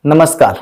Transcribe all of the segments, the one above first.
नमस्कार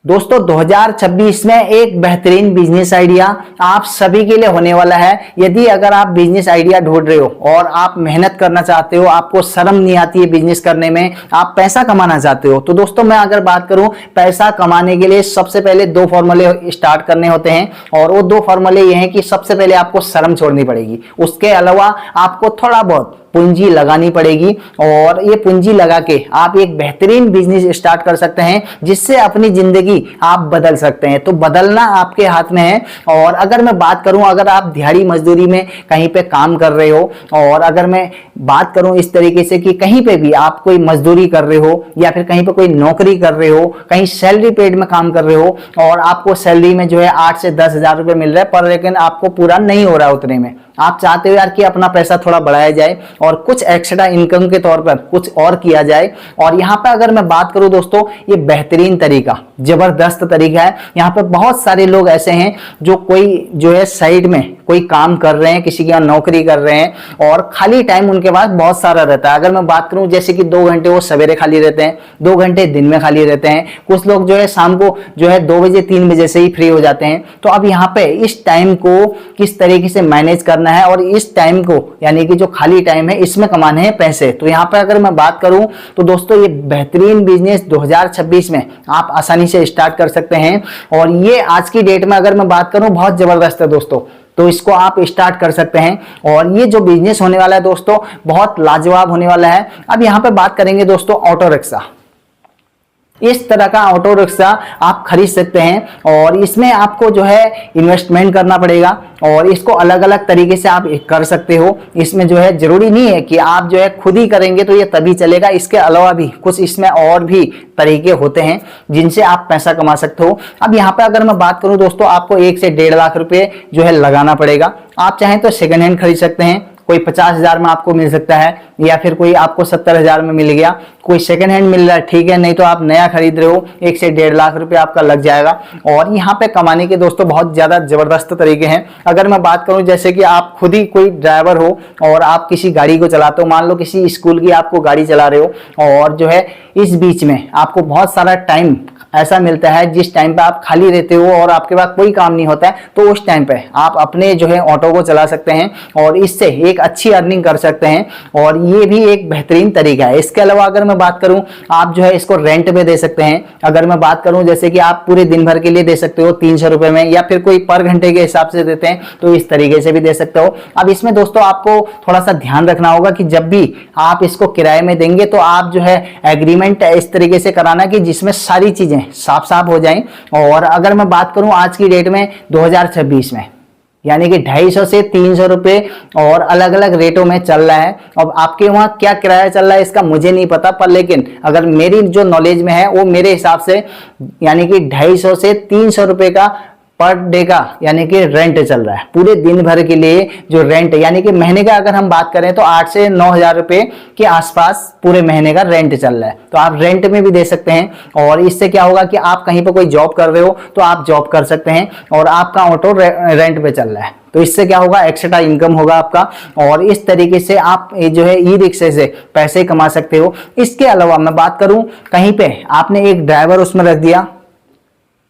दोस्तों, 2026 में एक बेहतरीन बिजनेस आइडिया आप सभी के लिए होने वाला है। यदि अगर आप बिजनेस आइडिया ढूंढ रहे हो और आप मेहनत करना चाहते हो, आपको शर्म नहीं आती है बिजनेस करने में, आप पैसा कमाना चाहते हो, तो दोस्तों मैं अगर बात करूं पैसा कमाने के लिए सबसे पहले दो फॉर्मूले स्टार्ट करने होते हैं और वो दो फॉर्मूले ये हैं कि सबसे पहले आपको शर्म छोड़नी पड़ेगी, उसके अलावा आपको थोड़ा बहुत पूंजी लगानी पड़ेगी और ये पूंजी लगा के आप एक बेहतरीन बिजनेस स्टार्ट कर सकते हैं जिससे अपनी जिंदगी आप बदल सकते हैं। तो बदलना आपके हाथ में है। और अगर मैं बात करूं, अगर आप दिहाड़ी मजदूरी में कहीं पे काम कर रहे हो और अगर मैं बात करूं इस तरीके से कि कहीं पे भी आप कोई मजदूरी कर रहे हो या फिर कहीं पे कोई नौकरी कर रहे हो, कहीं सैलरी पेड में काम कर रहे हो और आपको सैलरी में जो है 8 से 10 हजार रुपए मिल रहा है, पर लेकिन आपको पूरा नहीं हो रहा है उतने में, आप चाहते हो यार कि अपना पैसा थोड़ा बढ़ाया जाए और कुछ एक्स्ट्रा इनकम के तौर पर कुछ और किया जाए। और यहाँ पे अगर मैं बात करूं दोस्तों, ये बेहतरीन तरीका, जबरदस्त तरीका है। यहाँ पे बहुत सारे लोग ऐसे हैं जो कोई जो है साइड में कोई काम कर रहे हैं, किसी की नौकरी कर रहे हैं और खाली टाइम उनके पास बहुत सारा रहता है। अगर मैं बात करूं जैसे कि 2 घंटे वो सवेरे खाली रहते हैं, 2 घंटे दिन में खाली रहते हैं, कुछ लोग जो है शाम को जो है 2 बजे 3 बजे से ही फ्री हो जाते हैं। तो अब यहाँ पे इस टाइम को किस तरीके से मैनेज करना है और इस टाइम को यानी कि जो खाली टाइम है इसमें कमाने हैं पैसे। तो यहाँ पे अगर मैं बात करूं तो दोस्तों ये बेहतरीन बिजनेस 2026 में आप आसानी से स्टार्ट कर सकते हैं और ये आज की डेट में अगर मैं बात करूं बहुत जबरदस्त है दोस्तों। तो इसको आप स्टार्ट कर सकते हैं और ये जो बिजनेस होने वाला है दोस्तों बहुत लाजवाब होने वाला है। अब यहाँ पे बात करेंगे दोस्तों ऑटो रिक्शा। इस तरह का ऑटो रिक्शा आप खरीद सकते हैं और इसमें आपको जो है इन्वेस्टमेंट करना पड़ेगा और इसको अलग अलग तरीके से आप कर सकते हो। इसमें जो है जरूरी नहीं है कि आप जो है खुद ही करेंगे तो ये तभी चलेगा, इसके अलावा भी कुछ इसमें और भी तरीके होते हैं जिनसे आप पैसा कमा सकते हो। अब यहाँ पे अगर मैं बात करूं दोस्तों, आपको 1 से 1.5 लाख रुपए जो है लगाना पड़ेगा। आप चाहें तो सेकेंड हैंड खरीद सकते हैं, कोई 50 हजार में आपको मिल सकता है या फिर कोई आपको 70 हजार में मिल गया, कोई सेकंड हैंड मिल रहा है, ठीक है, नहीं तो आप नया खरीद रहे हो 1 से 1.5 लाख रुपए आपका लग जाएगा। और यहाँ पे कमाने के दोस्तों बहुत ज्यादा जबरदस्त तरीके हैं। अगर मैं बात करूं जैसे कि आप खुद ही कोई ड्राइवर हो और आप किसी गाड़ी को चलाते हो, मान लो किसी स्कूल की आपको गाड़ी चला रहे हो और जो है इस बीच में आपको बहुत सारा टाइम ऐसा मिलता है जिस टाइम पे आप खाली रहते हो और आपके पास कोई काम नहीं होता है, तो उस टाइम पे आप अपने जो है ऑटो को चला सकते हैं और इससे एक अच्छी अर्निंग कर सकते हैं और ये भी एक बेहतरीन तरीका है। इसके अलावा अगर मैं बात करूं, आप जो है इसको रेंट पे दे सकते हैं। अगर मैं बात करूं जैसे कि आप पूरे दिन भर के लिए दे सकते हो 300 रुपए में, या फिर कोई पर घंटे के हिसाब से देते हैं तो इस तरीके से भी दे सकते हो। अब इसमें दोस्तों आपको थोड़ा सा ध्यान रखना होगा कि जब भी आप इसको किराए में देंगे तो आप जो है एग्रीमेंट इस तरीके से कराना कि जिसमें सारी चीजें साफ साफ हो जाएं। और अगर मैं बात करूं आज की डेट में 2026 में यानी कि 250 से 300 रुपए और अलग अलग रेटों में चल रहा है। अब आपके वहां क्या किराया चल रहा है इसका मुझे नहीं पता, पर लेकिन अगर मेरी जो नॉलेज में है वो मेरे हिसाब से यानी कि 250 से 300 रुपए का पर डे का यानी कि रेंट चल रहा है पूरे दिन भर के लिए। जो रेंट यानी कि महीने का अगर हम बात करें तो 8 से 9 हजार रुपए के आसपास पूरे महीने का रेंट चल रहा है। तो आप रेंट में भी दे सकते हैं और इससे क्या होगा कि आप कहीं पर कोई जॉब कर रहे हो तो आप जॉब कर सकते हैं और आपका ऑटो रेंट पे चल रहा है, तो इससे क्या होगा एक्स्ट्रा इनकम होगा आपका और इस तरीके से आप जो है ई रिक्शे से पैसे कमा सकते हो। इसके अलावा मैं बात करूं, कहीं पे आपने एक ड्राइवर उसमें रख दिया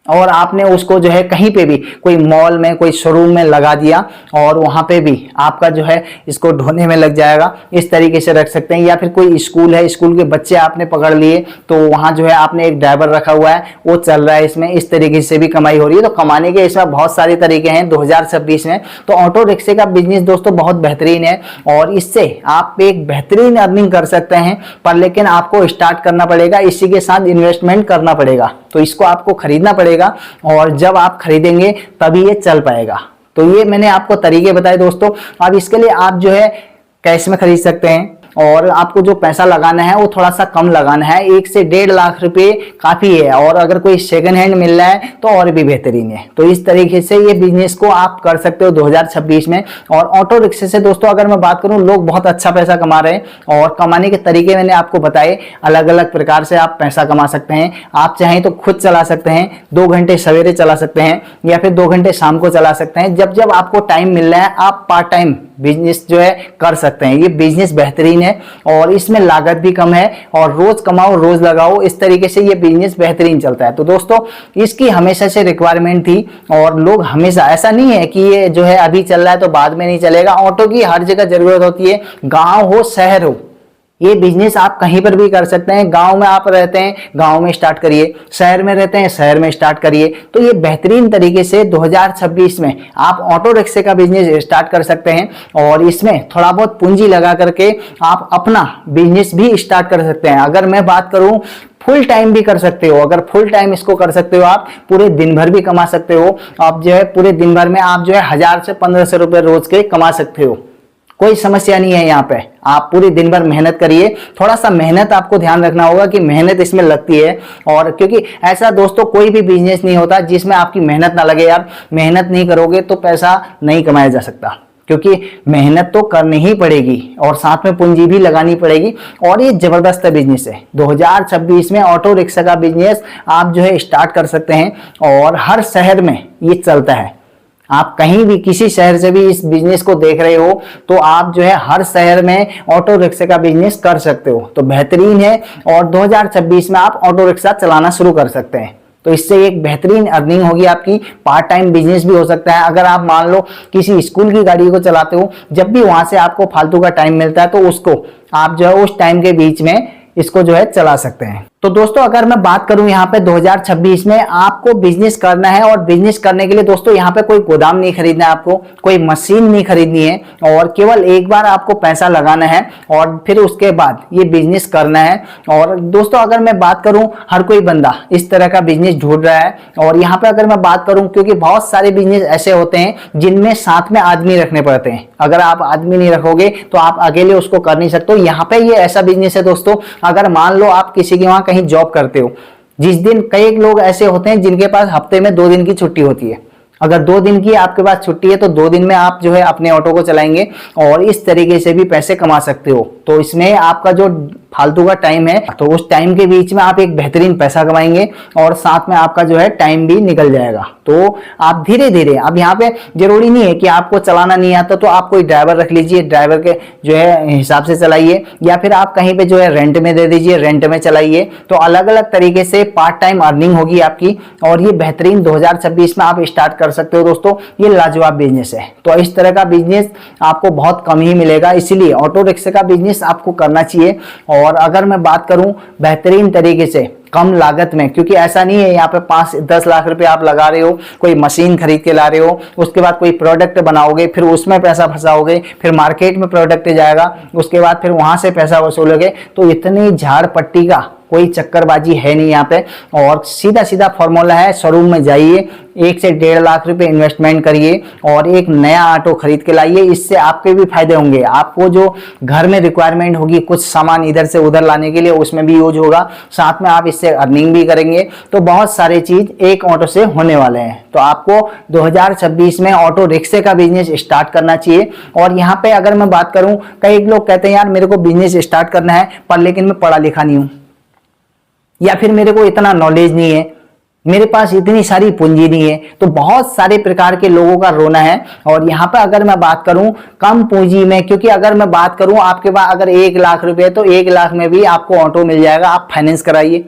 और आपने उसको जो है कहीं पे भी कोई मॉल में कोई शोरूम में लगा दिया और वहां पे भी आपका जो है इसको ढोने में लग जाएगा, इस तरीके से रख सकते हैं। या फिर कोई स्कूल है, स्कूल के बच्चे आपने पकड़ लिए तो वहां जो है आपने एक ड्राइवर रखा हुआ है वो चल रहा है, इसमें इस तरीके से भी कमाई हो रही है। तो कमाने के इसमें बहुत सारे तरीके हैं 2026 में। तो ऑटो रिक्शे का बिजनेस दोस्तों बहुत बेहतरीन है और इससे आप एक बेहतरीन अर्निंग कर सकते हैं, पर लेकिन आपको स्टार्ट करना पड़ेगा, इसी के साथ इन्वेस्टमेंट करना पड़ेगा। तो इसको आपको खरीदना पड़ेगा और जब आप खरीदेंगे तभी ये चल पाएगा। तो ये मैंने आपको तरीके बताए दोस्तों। अब इसके लिए आप जो है कैश में खरीद सकते हैं और आपको जो पैसा लगाना है वो थोड़ा सा कम लगाना है, 1 से 1.5 लाख रुपए काफी है और अगर कोई सेकंड हैंड मिल रहा है तो और भी बेहतरीन है। तो इस तरीके से ये बिजनेस को आप कर सकते हो 2026 में। और ऑटो रिक्शे से दोस्तों अगर मैं बात करूं, लोग बहुत अच्छा पैसा कमा रहे हैं और कमाने के तरीके मैंने आपको बताए, अलग अलग प्रकार से आप पैसा कमा सकते हैं। आप चाहें तो खुद चला सकते हैं, 2 घंटे सवेरे चला सकते हैं या फिर 2 घंटे शाम को चला सकते हैं। जब जब आपको टाइम मिल रहा है आप पार्ट टाइम बिजनेस जो है कर सकते हैं। ये बिजनेस बेहतरीन है और इसमें लागत भी कम है और रोज कमाओ रोज लगाओ, इस तरीके से ये बिजनेस बेहतरीन चलता है। तो दोस्तों इसकी हमेशा से रिक्वायरमेंट थी और लोग हमेशा, ऐसा नहीं है कि ये जो है अभी चल रहा है तो बाद में नहीं चलेगा। ऑटो की हर जगह जरूरत होती है, गांव हो शहर हो, ये बिजनेस आप कहीं पर भी कर सकते हैं। गांव में आप रहते हैं, गांव में स्टार्ट करिए, शहर में रहते हैं, शहर में स्टार्ट करिए। तो ये बेहतरीन तरीके से 2026 में आप ऑटो रिक्शे का बिजनेस स्टार्ट कर सकते हैं और इसमें थोड़ा बहुत पूंजी लगा करके आप अपना बिजनेस भी स्टार्ट कर सकते हैं। अगर मैं बात करूं, फुल टाइम भी कर सकते हो। अगर फुल टाइम इसको कर सकते हो, आप पूरे दिन भर भी कमा सकते हो। आप जो है पूरे दिन भर में आप जो है 1000 से 1500 रुपए रोज के कमा सकते हो, कोई समस्या नहीं है। यहाँ पे आप पूरे दिन भर मेहनत करिए। थोड़ा सा मेहनत आपको ध्यान रखना होगा कि मेहनत इसमें लगती है, और क्योंकि ऐसा दोस्तों कोई भी बिजनेस नहीं होता जिसमें आपकी मेहनत ना लगे। यार मेहनत नहीं करोगे तो पैसा नहीं कमाया जा सकता, क्योंकि मेहनत तो करनी ही पड़ेगी और साथ में पूंजी भी लगानी पड़ेगी। और ये जबरदस्त बिजनेस है। 2026 में ऑटो रिक्शा का बिजनेस आप जो है स्टार्ट कर सकते हैं और हर शहर में ये चलता है। आप कहीं भी किसी शहर से भी इस बिजनेस को देख रहे हो तो आप जो है हर शहर में ऑटो रिक्शा का बिजनेस कर सकते हो। तो बेहतरीन है और 2026 में आप ऑटो रिक्शा चलाना शुरू कर सकते हैं। तो इससे एक बेहतरीन अर्निंग होगी आपकी। पार्ट टाइम बिजनेस भी हो सकता है। अगर आप मान लो किसी स्कूल की गाड़ी को चलाते हो, जब भी वहां से आपको फालतू का टाइम मिलता है तो उसको आप जो है उस टाइम के बीच में इसको जो है चला सकते हैं। तो दोस्तों अगर मैं बात करूं यहाँ पे 2026 में आपको बिजनेस करना है, और बिजनेस करने के लिए दोस्तों यहाँ पे कोई गोदाम नहीं खरीदना है, आपको कोई मशीन नहीं खरीदनी है, और केवल एक बार आपको पैसा लगाना है और फिर उसके बाद ये बिजनेस करना है। और दोस्तों अगर मैं बात करूं, हर कोई बंदा इस तरह का बिजनेस ढूंढ रहा है। और यहाँ पे अगर मैं बात करूं, क्योंकि बहुत सारे बिजनेस ऐसे होते हैं जिनमें साथ में आदमी रखने पड़ते हैं। अगर आप आदमी नहीं रखोगे तो आप अकेले उसको कर नहीं सकते। यहाँ पे ये ऐसा बिजनेस है दोस्तों, अगर मान लो आप किसी के वहां कहीं जॉब करते हो, जिस दिन कई लोग ऐसे होते हैं जिनके पास हफ्ते में 2 दिन की छुट्टी होती है। अगर 2 दिन की आपके पास छुट्टी है तो 2 दिन में आप जो है अपने ऑटो को चलाएंगे और इस तरीके से भी पैसे कमा सकते हो। तो इसमें आपका जो फालतू का टाइम है तो उस टाइम के बीच में आप एक बेहतरीन पैसा कमाएंगे और साथ में आपका जो है टाइम भी निकल जाएगा। तो आप धीरे धीरे, अब यहाँ पे जरूरी नहीं है कि आपको चलाना नहीं आता तो आप कोई ड्राइवर रख लीजिए, ड्राइवर के जो है हिसाब से चलाइए, या फिर आप कहीं पे जो है रेंट में दे दीजिए, रेंट में चलाइए। तो अलग अलग तरीके से पार्ट टाइम अर्निंग होगी आपकी और ये बेहतरीन 2026 में आप स्टार्ट कर सकते हो। दोस्तों ये लाजवाब बिजनेस है। तो इस तरह का बिजनेस आपको बहुत कम ही मिलेगा, इसीलिए ऑटो रिक्शा का बिजनेस आपको करना चाहिए। और अगर मैं बात करूं बेहतरीन तरीके से कम लागत में, क्योंकि ऐसा नहीं है यहाँ पे 5-10 लाख रुपए आप लगा रहे हो, कोई मशीन खरीद के ला रहे हो, उसके बाद कोई प्रोडक्ट बनाओगे, फिर उसमें पैसा फंसाओगे, फिर मार्केट में प्रोडक्ट जाएगा, उसके बाद फिर वहां से पैसा वसूलोगे। तो इतनी झाड़ पट्टी का कोई चक्करबाजी है नहीं यहाँ पे। और सीधा सीधा फॉर्मूला है, शोरूम में जाइए, 1 से 1.5 लाख रुपए इन्वेस्टमेंट करिए और एक नया ऑटो खरीद के लाइए। इससे आपके भी फायदे होंगे। आपको जो घर में रिक्वायरमेंट होगी कुछ सामान इधर से उधर लाने के लिए, उसमें भी यूज होगा, साथ में आप इससे अर्निंग भी करेंगे। तो बहुत सारे चीज एक ऑटो से होने वाले हैं। तो आपको 2026 में ऑटो रिक्शे का बिजनेस स्टार्ट करना चाहिए। और यहाँ पे अगर मैं बात करूं, कई लोग कहते हैं यार मेरे को बिजनेस स्टार्ट करना है पर लेकिन मैं पढ़ा लिखा नहीं हूं, या फिर मेरे को इतना नॉलेज नहीं है, मेरे पास इतनी सारी पूंजी नहीं है। तो बहुत सारे प्रकार के लोगों का रोना है। और यहाँ पे अगर मैं बात करूं कम पूंजी में, क्योंकि अगर मैं बात करूं आपके पास अगर 1 लाख रुपए तो 1 लाख में भी आपको ऑटो मिल जाएगा। आप फाइनेंस कराइए,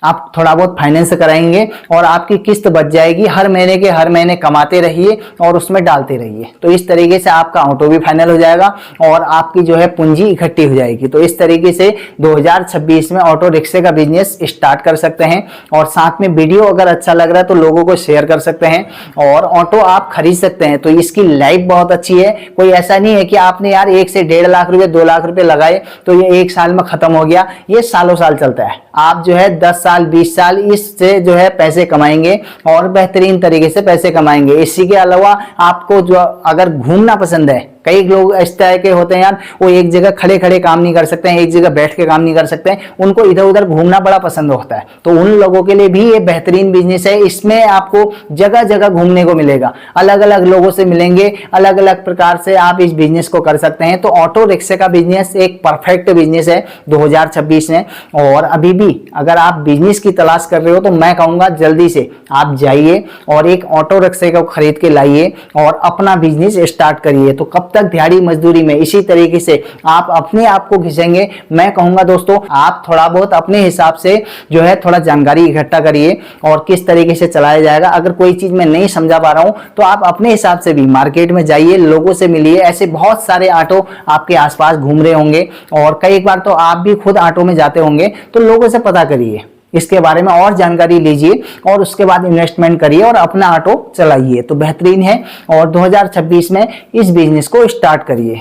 आप थोड़ा बहुत फाइनेंस कराएंगे और आपकी किस्त बच जाएगी। हर महीने कमाते रहिए और उसमें डालते रहिए। तो इस तरीके से आपका ऑटो भी फाइनल हो जाएगा और आपकी जो है पूंजी इकट्ठी हो जाएगी। तो इस तरीके से 2026 में ऑटो रिक्शे का बिजनेस स्टार्ट कर सकते हैं। और साथ में वीडियो अगर अच्छा लग रहा है तो लोगों को शेयर कर सकते हैं और ऑटो आप खरीद सकते हैं। तो इसकी लाइफ बहुत अच्छी है। कोई ऐसा नहीं है कि आपने यार 1 से 1.5 लाख रुपए 2 लाख रुपए लगाए तो ये 1 साल में खत्म हो गया। ये सालों साल चलता है। आप जो है 10 साल 20 साल इससे जो है पैसे कमाएंगे और बेहतरीन तरीके से पैसे कमाएंगे। इसी के अलावा आपको जो अगर घूमना पसंद है, कई लोग इस तरह के होते हैं यार वो एक जगह खड़े खड़े काम नहीं कर सकते हैं, एक जगह बैठ के काम नहीं कर सकते हैं, उनको इधर उधर घूमना बड़ा पसंद होता है। तो उन लोगों के लिए भी ये बेहतरीन बिजनेस है। इसमें आपको जगह जगह घूमने को मिलेगा, अलग अलग लोगों से मिलेंगे, अलग अलग प्रकार से आप इस बिजनेस को कर सकते हैं। तो ऑटो रिक्शे का बिजनेस एक परफेक्ट बिजनेस है 2026 में। और अभी भी अगर आप बिजनेस की तलाश कर रहे हो तो मैं कहूंगा जल्दी से आप जाइए और एक ऑटो रिक्शे को खरीद के लाइए और अपना बिजनेस स्टार्ट करिए। तो कब तक दिहाड़ी मजदूरी में इसी तरीके से आप अपने आप को घिसेंगे। मैं कहूंगा दोस्तों, आप थोड़ा बहुत अपने हिसाब से जो है थोड़ा जानकारी इकट्ठा करिए और किस तरीके से चलाया जाएगा। अगर कोई चीज मैं नहीं समझा पा रहा हूं तो आप अपने हिसाब से भी मार्केट में जाइए, लोगों से मिलिए। ऐसे बहुत सारे ऑटो आपके आसपास घूम रहे होंगे और कई बार तो आप भी खुद ऑटो में जाते होंगे, तो लोगों से पता करिए, इसके बारे में और जानकारी लीजिए और उसके बाद इन्वेस्टमेंट करिए और अपना ऑटो चलाइए। तो बेहतरीन है और 2026 में इस बिजनेस को स्टार्ट करिए।